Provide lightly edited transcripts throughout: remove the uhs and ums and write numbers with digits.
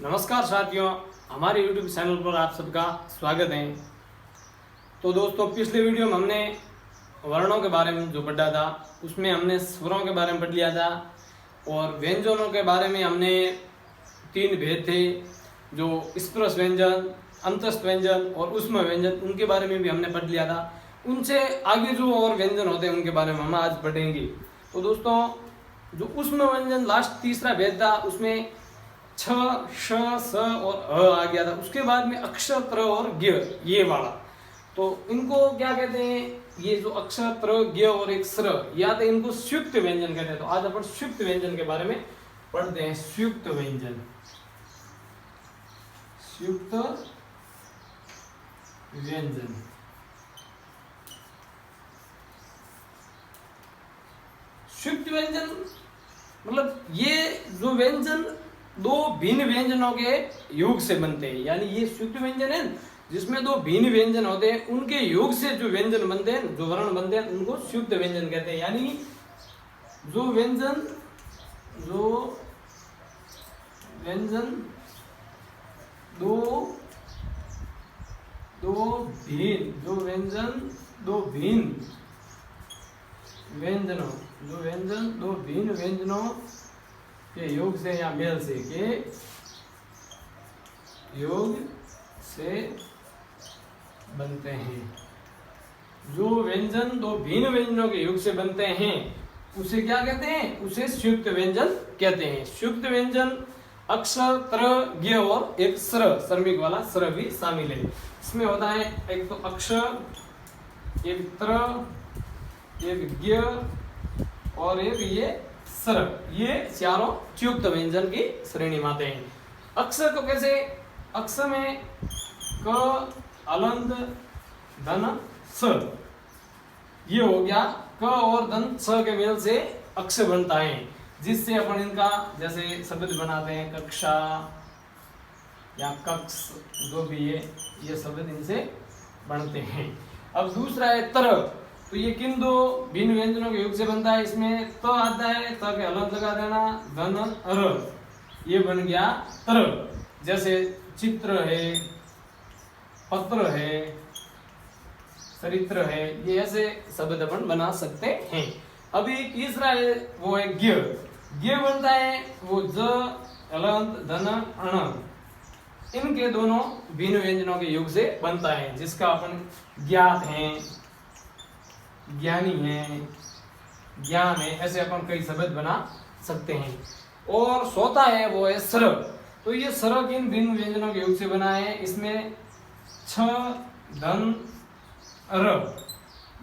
नमस्कार साथियों, हमारे YouTube चैनल पर आप सबका स्वागत है। तो दोस्तों, पिछले वीडियो में हमने वर्णों के बारे में जो पढ़ा था उसमें हमने स्वरों के बारे में पढ़ लिया था और व्यंजनों के बारे में हमने 3 भेद थे, जो स्पर्श व्यंजन, अंतस्थ व्यंजन और ऊष्म व्यंजन, उनके बारे में भी हमने पढ़ लिया था। उनसे आगे जो और व्यंजन होते हैं उनके बारे में हम आज पढ़ेंगे। तो दोस्तों, जो ऊष्म व्यंजन लास्ट तीसरा भेद था उसमें छ, श, स और ह आ गया था। उसके बाद में अक्षर, त्र और ज्ञ, ये वाला। तो इनको क्या कहते हैं? ये जो अक्षर, त्र, ज्ञ और एक स्र, या तो इनको संयुक्त व्यंजन कहते हैं। तो आज अपन संयुक्त व्यंजन के बारे में पढ़ते हैं। संयुक्त व्यंजन, संयुक्त व्यंजन। संयुक्त व्यंजन मतलब ये जो व्यंजन दो भिन्न व्यंजनों के योग से बनते हैं, यानी ये संयुक्त व्यंजन है जिसमें दो भिन्न व्यंजन होते हैं, उनके योग से जो व्यंजन बनते हैं, जो वर्ण बनते हैं, उनको संयुक्त व्यंजन कहते हैं। यानी जो व्यंजन दो भिन्न व्यंजनों के योग से या मेल से के योग से बनते हैं। जो व्यंजन दो भिन्न व्यंजनों के योग से बनते हैं उसे क्या कहते हैं? उसे संयुक्त व्यंजन कहते हैं। संयुक्त व्यंजन अक्षर, त्र, ज्ञ और एक स्र, श्रमिक वाला स्र भी शामिल है। इसमें होता है एक तो अक्षर, एक त्र, एक ज्ञ और एक ये स्र, ये चारों संयुक्त व्यंजन की श्रेणी में आते हैं। अक्षर को कैसे? अक्षर में क, अलंत, धन, स, ये हो गया। क और धन स के मेल से अक्षर बनता है, जिससे अपन इनका जैसे शब्द बनाते हैं, कक्षा या कक्ष, जो भी है, ये शब्द इनसे बनते हैं। अब दूसरा है तर। तो ये किन दो भिन्न व्यंजनों के योग से बनता है? इसमें त आता है, त के अलग लगा देना, धन, र, ये बन गया तर। जैसे चित्र है, पत्र है, चरित्र है, ये ऐसे शब्द अपन बना सकते हैं। अभी तीसरा है वो है ज्ञ। ज्ञ बनता है वो ज, अलंत, धन, अण, इनके दोनों भिन्न व्यंजनों के योग से बनता है, जिसका अपन ज्ञात है, ज्ञानी है, ज्ञान है, ऐसे अपन कई शब्द बना सकते हैं। और सोता है वो है स्र। तो ये स्र किन भिन्न व्यंजनों के योग से बना है? इसमें छ, धन, र,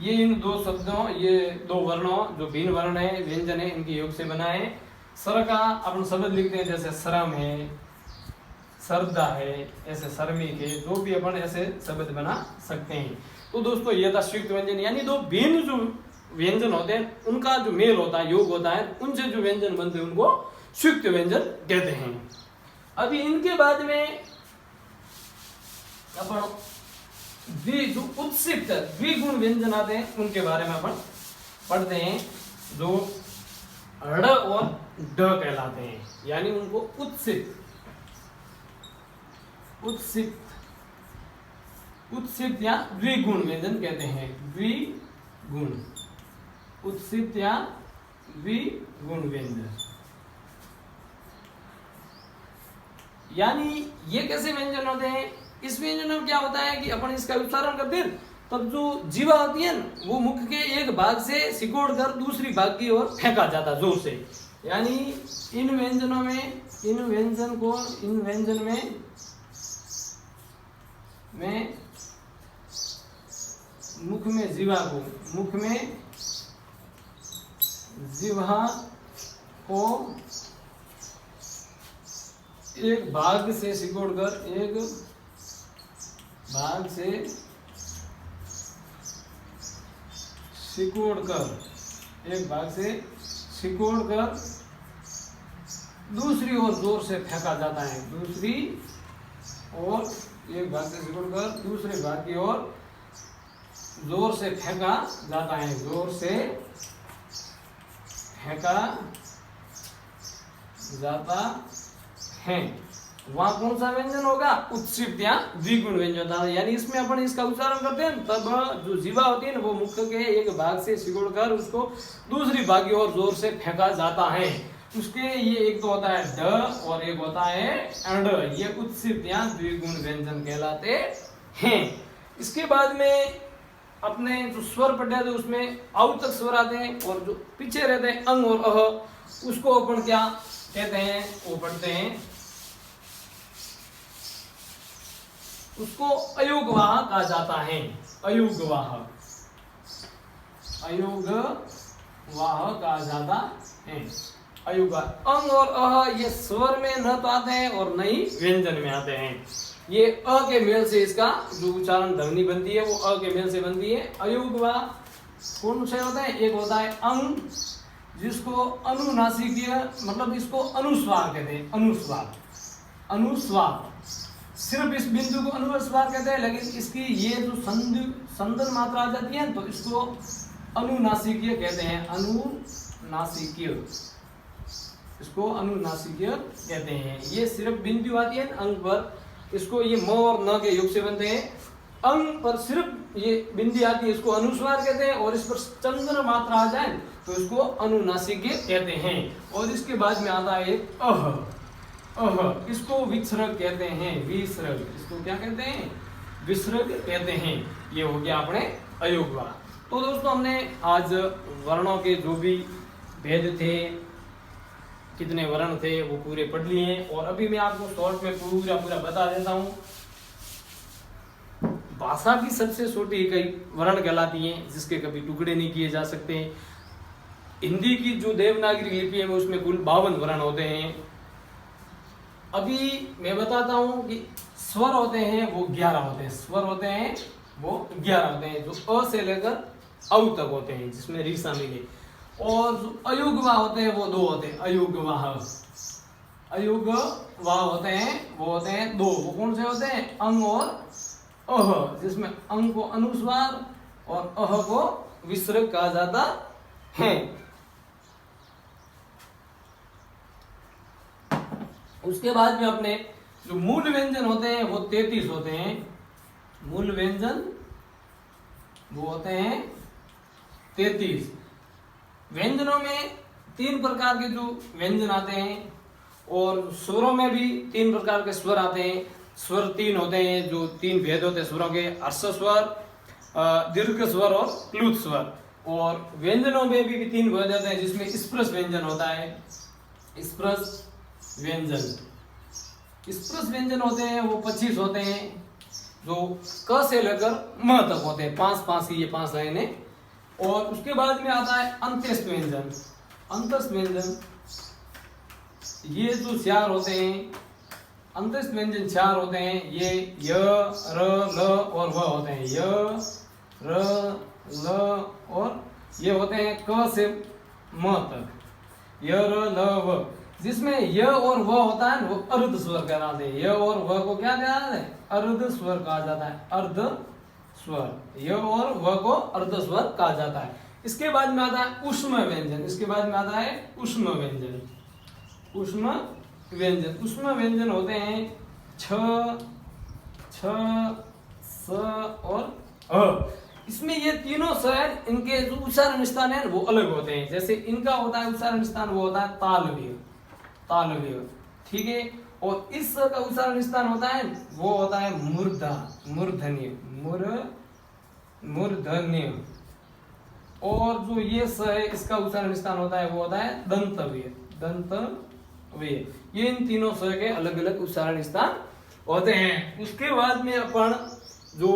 ये इन दो शब्दों, ये दो वर्णों, जो भिन्न वर्ण है, व्यंजन है, इनके योग से बना है। स्र का अपन शब्द लिखते हैं, जैसे श्रम है, श्रद्धा है, ऐसे श्रमिक है, जो भी अपन ऐसे शब्द बना सकते हैं। तो दोस्तों, ये था संयुक्त व्यंजन, यानी दो भिन्न जो व्यंजन होते हैं उनका जो मेल होता है, योग होता है, उनसे जो व्यंजन बनते हैं उनको संयुक्त व्यंजन कहते हैं। अभी इनके बाद में अपन जो उत्सित द्विगुण व्यंजन आते हैं उनके बारे में अपन पढ़ते हैं, जो ड़ और ड कहलाते हैं, यानी उनको उत्सित या द्विगुण व्यंजन कहते हैं। द्विगुण, उत्सित या द्विगुण व्यंजन, यानी ये कैसे व्यंजन होते हैं? इस व्यंजन में क्या होता है कि अपन इसका उच्चारण करते हैं, तब जो जीवा होती है वो मुख के एक भाग से सिकोड़ कर दूसरी भाग की ओर फेंका जाता जोर से। यानी इन व्यंजन में मुख में जीवा को एक भाग से सिकोड़कर दूसरी ओर जोर से फेंका जाता है। दूसरी ओर एक भाग से सिकोड़कर दूसरे भाग की ओर जोर से फेंका जाता है। जोर से फेंका जाता है। वहां कौन सा व्यंजन होगा? उत्सिप्त या द्विगुण व्यंजन होता है। यानी इसमें अपन इसका उच्चारण करते हैं तब जो जीवा होती है ना वो मुख के एक भाग से सिकुड़कर उसको दूसरी भाग की ओर जोर से फेंका जाता है। उसके ये एक तो होता है ड और एक होता है अंड। ये उत्सिप्त या द्विगुण व्यंजन कहलाते हैं। इसके बाद में अपने जो स्वर पढ़ जाते उसमें आउ तक स्वर आते हैं और जो पीछे रहते हैं अंग और अह उसको अपन क्या कहते हैं? वो पढ़ते हैं, उसको अयोगवाह कहा जाता है। अयोगवाह, अयोगवाह कहा जाता है। अयोगवाह। अंग और अह ये स्वर में न तो आते हैं और न ही व्यंजन में आते हैं। ये अ के मेल से इसका जो उच्चारण ध्वनि बनती है वो अ के मेल से बनती है। अयोगवाह कौन से होते हैं? एक होता है अंग जिसको अनुनासिकीय मतलब इसको अनुस्वार कहते हैं। अनुस्वार, अनुस्वार सिर्फ इस बिंदु को अनुस्वार कहते हैं, लेकिन इसकी ये जो संदन मात्रा आ जाती है तो इसको अनुनासिकीय कहते हैं। अनुनासिकीय, इसको अनुनासिकीय कहते हैं। ये सिर्फ बिंदु आती है अंग पर, इसको ये म और न के योग से बनते हैं। अंग पर सिर्फ ये बिंदी आती है इसको अनुस्वार कहते हैं और इस पर चंद्र मात्रा आ जाए तो इसको अनुनासिकीय कहते हैं। और इसके बाद में आता है अह। अह इसको विसर्ग कहते हैं। विसर्ग, इसको क्या कहते हैं? विसर्ग कहते हैं। ये हो गया अपने अयोगवाह। तो दोस्तों हमने आज वर्णों के जो भी भेद थे, कितने वर्ण थे वो पूरे पढ़ लिए हैं। और अभी मैं आपको शॉर्ट में पूरा बता देता हूँ। भाषा की सबसे छोटी इकाई वर्ण कहलाती है जिसके कभी टुकड़े नहीं किए जा सकते। हिंदी की जो देवनागरी लिपि है उसमें कुल 52 वर्ण होते हैं। अभी मैं बताता हूँ कि स्वर होते हैं वो 11 होते हैं। स्वर होते हैं वो 11 होते हैं जो अ से लेकर औ तक होते हैं जिसमें री शामिल है। और जो अयोगवाह होते हैं वो 2 होते हैं। अयोगवाह, अयोगवाह होते हैं वो होते हैं 2। वो कौन से होते हैं? अंग और अह, जिसमें अंग को अनुस्वार और अह को विसर्ग कहा जाता है। उसके बाद में अपने जो मूल व्यंजन होते हैं वो 33 होते हैं। मूल व्यंजन वो होते हैं 33। व्यंजनों में 3 प्रकार के जो व्यंजन आते हैं और स्वरों में भी 3 प्रकार के स्वर आते हैं। स्वर 3 होते हैं, जो 3 भेद होते हैं स्वरों के, हर्ष स्वर, दीर्घ स्वर और प्लुत स्वर। और व्यंजनों में भी 3 भेद होते हैं जिसमें स्पर्श व्यंजन होता है। स्पर्श व्यंजन, स्पर्श व्यंजन होते हैं वो 25 होते हैं जो क से लेकर म तक होते हैं। 5 की ये 5 लाइनें। और उसके बाद में आता है अंत्यस्थ व्यंजन। अंत्यस्थ व्यंजन ये जो 4 होते हैं, अंत्यस्थ व्यंजन 4 होते हैं। ये य, र, ल और व होते हैं। य, र, ल और ये होते हैं क से म तक। य, र, ल, व। जिसमें य और व होता है वो अर्ध स्वर कहलाते हैं। य और व को क्या कहलाते हैं? अर्ध स्वर कहा जाता है। अर्ध स्वर, य और व को अर्ध स्वर कहा जाता है। इसके बाद में आता है ऊष्म व्यंजन। इसके बाद में आता है ऊष्म व्यंजन। ऊष्म व्यंजन, ऊष्म व्यंजन होते हैं छ, स और अ। इसमें ये तीनों स्वर, इनके जो उच्चारण स्थान है वो अलग होते हैं। जैसे इनका होता है उच्चारण स्थान वो होता है तालव्य, तालव्य, ठीक है। और इस का उच्चारण स्थान होता है वो होता है मूर्धा, मूर्धन्य, मूर्धन्य। और जो ये स है इसका उच्चारण स्थान होता है वो होता है दंतव्य, दंतव्य। ये इन तीनों स्वर के अलग अलग उच्चारण स्थान होते हैं। उसके बाद में अपन जो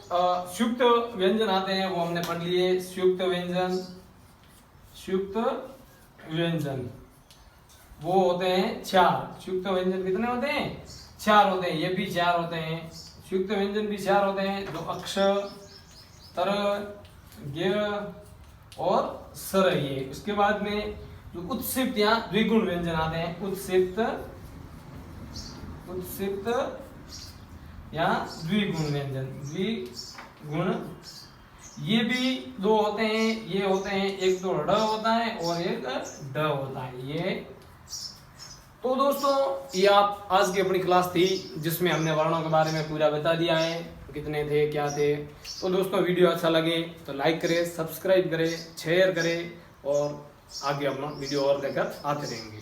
संयुक्त व्यंजन आते हैं वो हमने पढ़ लिए। संयुक्त व्यंजन, संयुक्त व्यंजन वो होते हैं 4। संयुक्त व्यंजन कितने होते हैं? 4 होते हैं। ये भी 4 होते हैं। संयुक्त व्यंजन भी 4 होते हैं जो अक्ष, तर, ज्ञ और सर। ये उसके बाद में जो उत्सिप्त या द्विगुण व्यंजन आते हैं। उत्सिप्त, उत्सिप्त या द्विगुण व्यंजन, द्विगुण ये भी 2 होते हैं। ये होते हैं एक तो ड होता है और एक ड होता है। ये तो दोस्तों ये आप आज की अपनी क्लास थी जिसमें हमने वर्णों के बारे में पूरा बता दिया है, कितने थे क्या थे। तो दोस्तों वीडियो अच्छा लगे तो लाइक करें, सब्सक्राइब करें, शेयर करें और आगे हम वीडियो और लेकर आते रहेंगे।